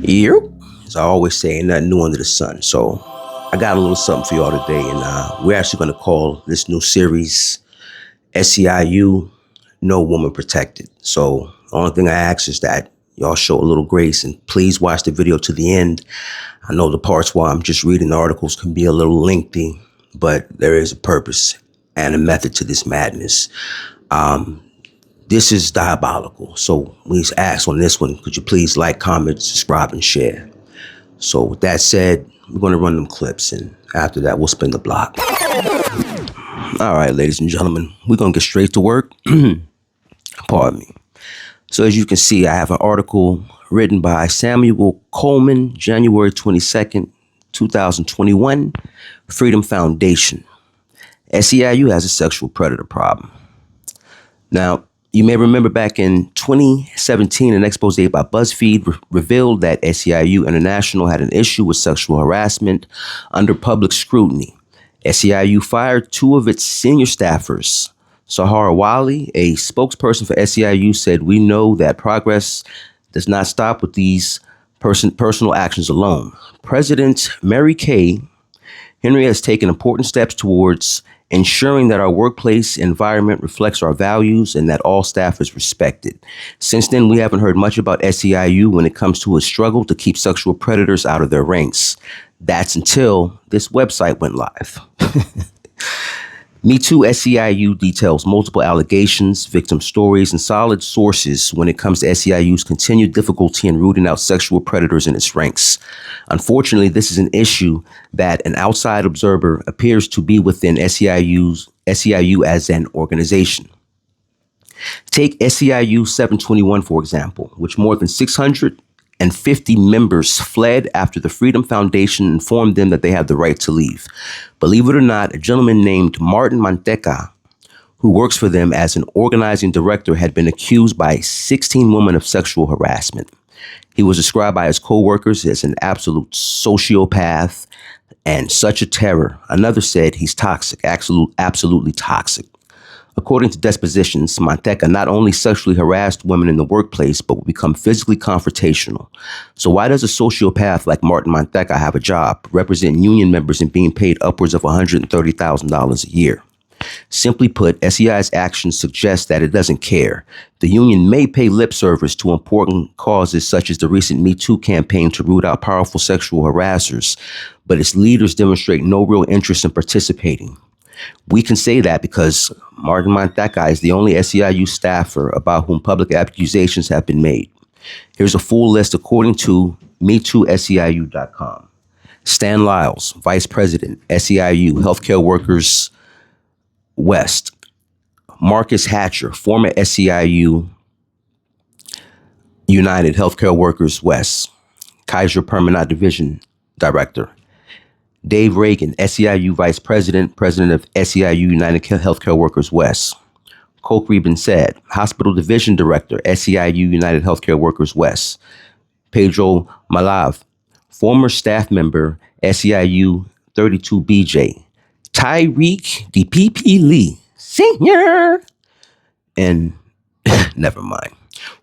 Yep. As I always say, ain't nothing new under the sun. So I got a little something for y'all today, and we're actually going to call this new series SEIU No Woman Protected. So the only thing I ask is that y'all show a little grace and please watch the video to the end. I know the parts while I'm just reading the articles can be a little lengthy, but there is a purpose and a method to this madness. This is diabolical. So we ask on this one, could you please like, comment, subscribe, and share? So with that said, we're going to run them clips, and after that, we'll spin the block. All right, ladies and gentlemen, we're going to get straight to work. Pardon me. So as you can see, I have an article written by Samuel Coleman, January 22nd, 2021, Freedom Foundation. SEIU has a sexual predator problem. Now, you may remember back in 2017, an expose by BuzzFeed revealed that SEIU International had an issue with sexual harassment under public scrutiny. SEIU fired two of its senior staffers. Sahara Wali, a spokesperson for SEIU, said, "We know that progress does not stop with these personal actions alone. President Mary Kay Henry has taken important steps towards ensuring that our workplace environment reflects our values and that all staff is respected. Since then, we haven't heard much about SEIU when it comes to a struggle to keep sexual predators out of their ranks. That's until this website went live." Me Too SEIU details multiple allegations, victim stories, and solid sources when it comes to SEIU's continued difficulty in rooting out sexual predators in its ranks. Unfortunately, this is an issue that an outside observer appears to be within SEIU as an organization. Take SEIU 721, for example, which more than 650 members fled after the Freedom Foundation informed them that they had the right to leave. Believe it or not, a gentleman named Martin Manteca, who works for them as an organizing director, had been accused by 16 women of sexual harassment. He was described by his co-workers as an absolute sociopath and such a terror. Another said he's toxic, absolutely toxic. According to depositions, Manteca not only sexually harassed women in the workplace, but would become physically confrontational. So why does a sociopath like Martin Manteca have a job, representing union members and being paid upwards of $130,000 a year? Simply put, SEI's actions suggest that it doesn't care. The union may pay lip service to important causes such as the recent Me Too campaign to root out powerful sexual harassers, but its leaders demonstrate no real interest in participating. We can say that because Martin Manteca is the only SEIU staffer about whom public accusations have been made. Here's a full list according to MeTooSEIU.com. Stan Lyles, Vice President, SEIU, Healthcare Workers West. Marcus Hatcher, former SEIU United Healthcare Workers West, Kaiser Permanente Division Director. Dave Reagan, SEIU Vice President, President of SEIU United Healthcare Workers West. Kokri Ben Said, Hospital Division Director, SEIU United Healthcare Workers West. Pedro Malav, former staff member, SEIU 32BJ. Tyreek DPP Lee, Sr. And never mind.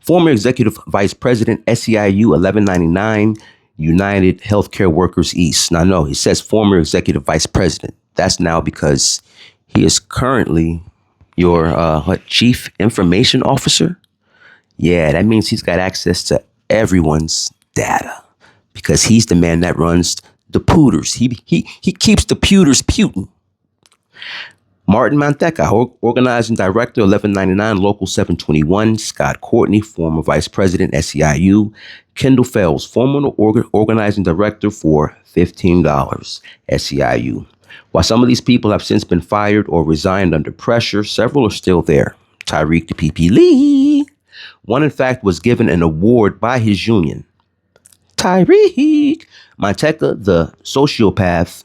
Former Executive Vice President, SEIU 1199, United Healthcare Workers East. Now, no, he says former Executive Vice President. That's now because he is currently your Chief Information Officer. Yeah, that means he's got access to everyone's data because he's the man that runs the pewters. He keeps the pewters putin'. Martin Manteca, Organizing Director, 1199, Local 721. Scott Courtney, former Vice President, SEIU. Kendall Fells, former Organizing Director for $15, SEIU. While some of these people have since been fired or resigned under pressure, several are still there. Tyreek DPP Lee. One, in fact, was given an award by his union. Tyreek. Manteca, the sociopath,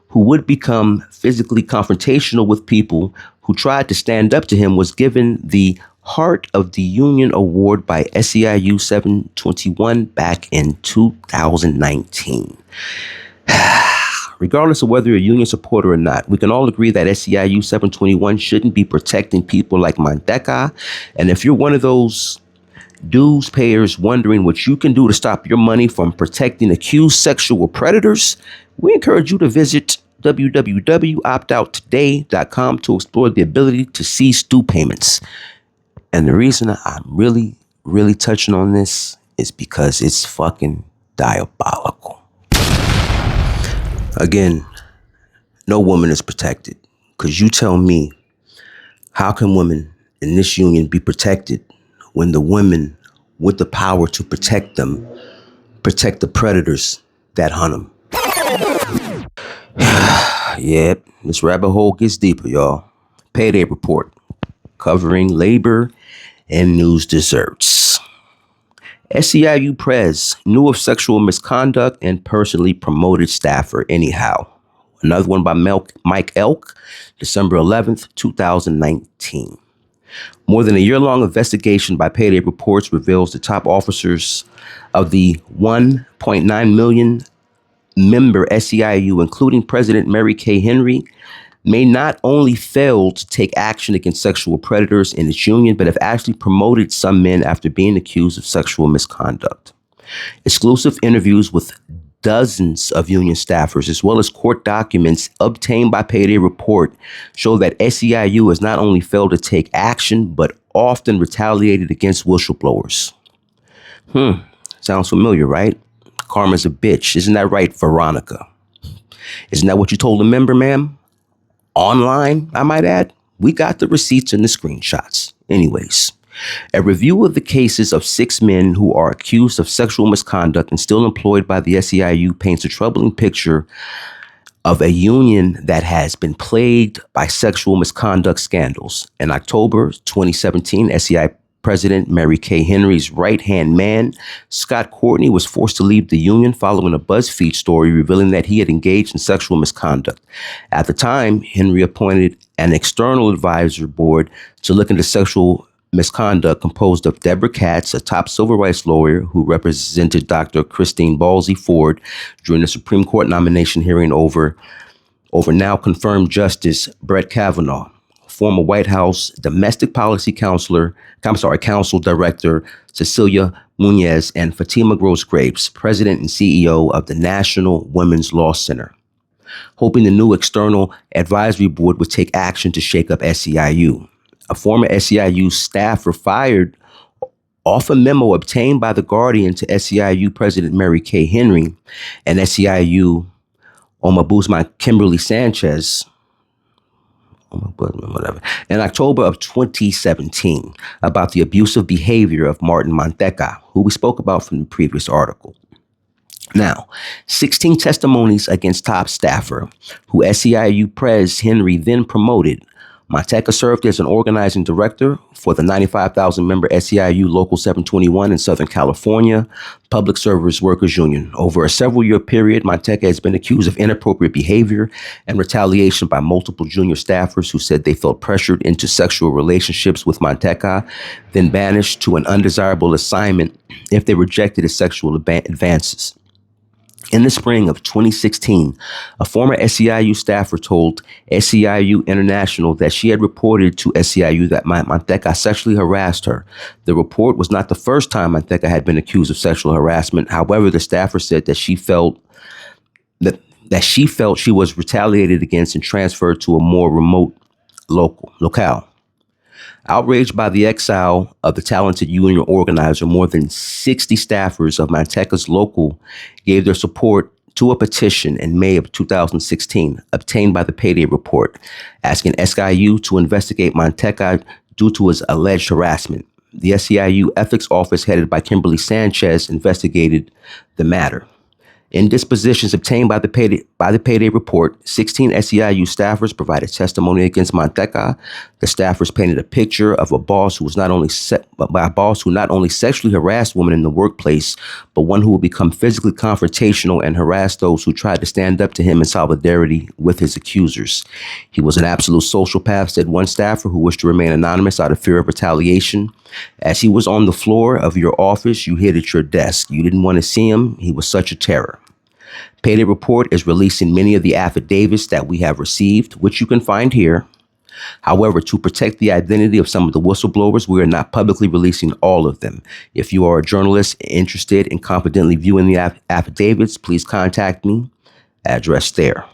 who would become physically confrontational with people who tried to stand up to him, was given the Heart of the Union Award by SEIU 721 back in 2019. Regardless of whether you're a union supporter or not, we can all agree that SEIU 721 shouldn't be protecting people like Manteca. And if you're one of those Dues payers wondering what you can do to stop your money from protecting accused sexual predators? We encourage you to visit www.optouttoday.com to explore the ability to cease due payments. And the reason I'm really touching on this is because it's fucking diabolical. Again, no woman is protected. Because you tell me, how can women in this union be protected when the women with the power to protect them protect the predators that hunt them? Yep, this rabbit hole gets deeper, y'all. Payday report covering labor and news desserts. SEIU Prez knew of sexual misconduct and personally promoted staffer anyhow. Another one by Mike Elk, December 11th, 2019. More than a year-long investigation by Payday Reports reveals the top officers of the 1.9 million member SEIU, including President Mary Kay Henry, may not only fail to take action against sexual predators in its union, but have actually promoted some men after being accused of sexual misconduct. Exclusive interviews with dozens of union staffers, as well as court documents obtained by Payday Report, show that SEIU has not only failed to take action, but often retaliated against whistleblowers. Sounds familiar, right? Karma's a bitch. Isn't that right, Veronica? Isn't that what you told the member, ma'am? Online, I might add. We got the receipts and the screenshots. Anyways, a review of the cases of 6 men who are accused of sexual misconduct and still employed by the SEIU paints a troubling picture of a union that has been plagued by sexual misconduct scandals. In October 2017, SEI President Mary Kay Henry's right-hand man, Scott Courtney, was forced to leave the union following a BuzzFeed story revealing that he had engaged in sexual misconduct. At the time, Henry appointed an external advisor board to look into sexual misconduct composed of Deborah Katz, a top civil rights lawyer who represented Dr. Christine Ballsy Ford during the Supreme Court nomination hearing over now confirmed Justice Brett Kavanaugh, former White House domestic policy counsel director Cecilia Muñez, and Fatima Gross-Graves, president and CEO of the National Women's Law Center, hoping the new external advisory board would take action to shake up SEIU. A former SEIU staffer fired off a memo obtained by The Guardian to SEIU President Mary Kay Henry and SEIU Ombudsman Kimberly Sanchez, in October of 2017 about the abusive behavior of Martin Manteca, who we spoke about from the previous article. Now, 16 testimonies against top staffer, who SEIU Prez Henry then promoted. Manteca served as an organizing director for the 95,000-member SEIU Local 721 in Southern California Public Service Workers Union. Over a several-year period, Manteca has been accused of inappropriate behavior and retaliation by multiple junior staffers who said they felt pressured into sexual relationships with Manteca, then banished to an undesirable assignment if they rejected his sexual advances. In the spring of 2016, a former SEIU staffer told SEIU International that she had reported to SEIU that Manteca sexually harassed her. The report was not the first time Manteca had been accused of sexual harassment. However, the staffer said that she felt she was retaliated against and transferred to a more remote locale. Outraged by the exile of the talented union organizer, more than 60 staffers of Manteca's local gave their support to a petition in May of 2016, obtained by the Payday Report, asking SEIU to investigate Manteca due to his alleged harassment. The SEIU Ethics Office, headed by Kimberly Sanchez, investigated the matter. In dispositions obtained by the Payday Report, 16 SEIU staffers provided testimony against Manteca. The staffers painted a picture of a boss who not only sexually harassed women in the workplace, but one who would become physically confrontational and harass those who tried to stand up to him in solidarity with his accusers. He was an absolute sociopath, said one staffer who wished to remain anonymous out of fear of retaliation. As he was on the floor of your office, you hid at your desk. You didn't want to see him. He was such a terror. Payday Report is releasing many of the affidavits that we have received, which you can find here. However, to protect the identity of some of the whistleblowers, we are not publicly releasing all of them. If you are a journalist interested in confidently viewing the affidavits, please contact me. Address there.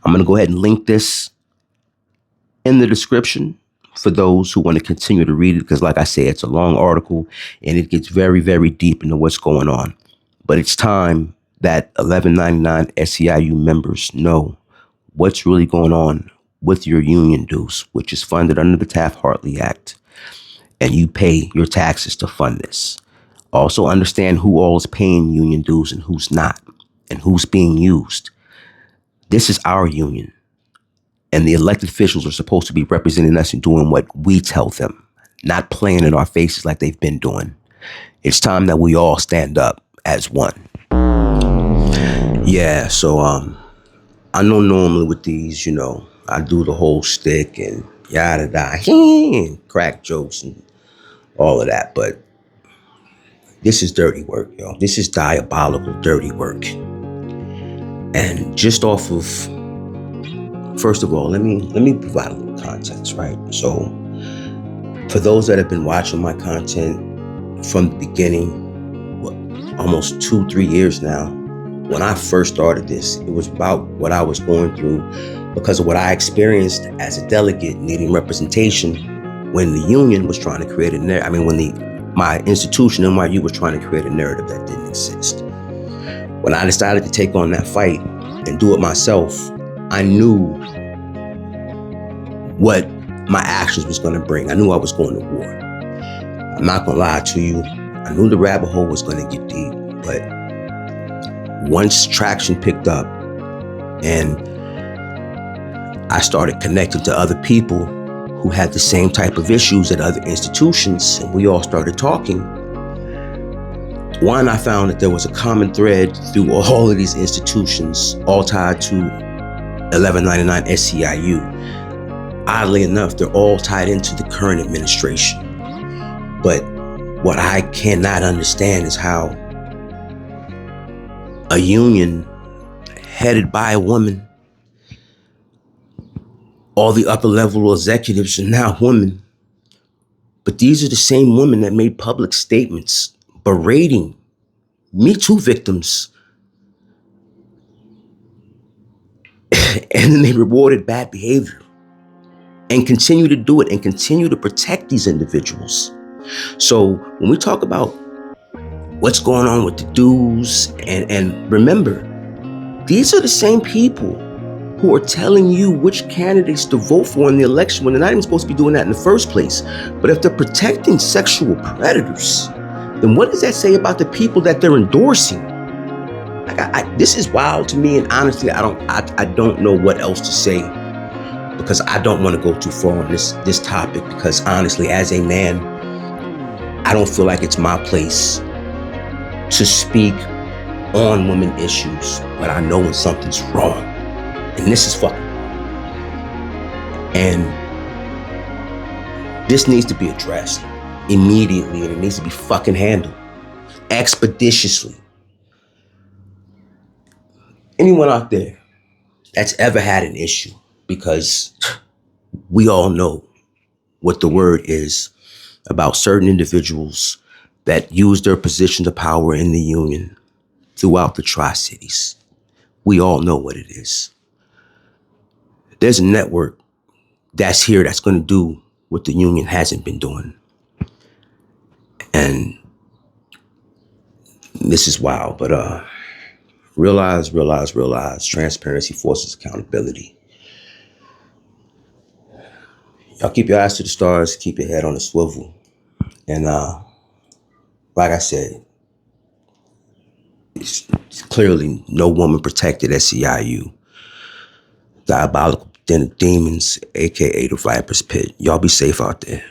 I'm going to go ahead and link this in the description for those who want to continue to read it, because like I said, it's a long article and it gets very, very deep into what's going on. But it's time that 1199 SEIU members know what's really going on with your union dues, which is funded under the Taft-Hartley Act. And you pay your taxes to fund this. Also understand who all is paying union dues and who's not, and who's being used. This is our union. And the elected officials are supposed to be representing us and doing what we tell them, not playing in our faces like they've been doing. It's time that we all stand up as one. Yeah, so I know normally with these, I do the whole stick and yada da, and crack jokes and all of that, but this is dirty work, yo. This is diabolical, dirty work. And just off of, first of all, let me provide a little context, right? So, for those that have been watching my content from the beginning, almost 2-3 years now, when I first started this, it was about what I was going through because of what I experienced as a delegate needing representation when the union was trying to create a narrative. When my institution, NYU, was trying to create a narrative that didn't exist. When I decided to take on that fight and do it myself, I knew what my actions was going to bring. I knew I was going to war. I'm not going to lie to you. I knew the rabbit hole was going to get deep, but once traction picked up and I started connecting to other people who had the same type of issues at other institutions, and we all started talking, one, I found that there was a common thread through all of these institutions, all tied to 1199 SEIU. Oddly enough, they're all tied into the current administration. But what I cannot understand is how a union headed by a woman, all the upper level executives are now women, but these are the same women that made public statements berating Me Too victims, and then they rewarded bad behavior and continue to do it and continue to protect these individuals. So when we talk about what's going on with the dues, and remember, these are the same people who are telling you which candidates to vote for in the election when they're not even supposed to be doing that in the first place. But if they're protecting sexual predators, then what does that say about the people that they're endorsing? This is wild to me, and honestly, I don't know what else to say, because I don't want to go too far on this topic, because honestly, as a man, I don't feel like it's my place to speak on women issues, but I know when something's wrong, and this is fucking wrong. And this needs to be addressed immediately, and it needs to be fucking handled expeditiously. Anyone out there that's ever had an issue, because we all know what the word is about certain individuals that use their position of power in the union throughout the Tri-Cities. We all know what it is. There's a network that's here that's going to do what the union hasn't been doing. And this is wild, but realize, transparency forces accountability. Y'all keep your eyes to the stars, keep your head on the swivel. And like I said, it's clearly no woman protected at SEIU. Diabolical den of demons, aka the Viper's Pit. Y'all be safe out there.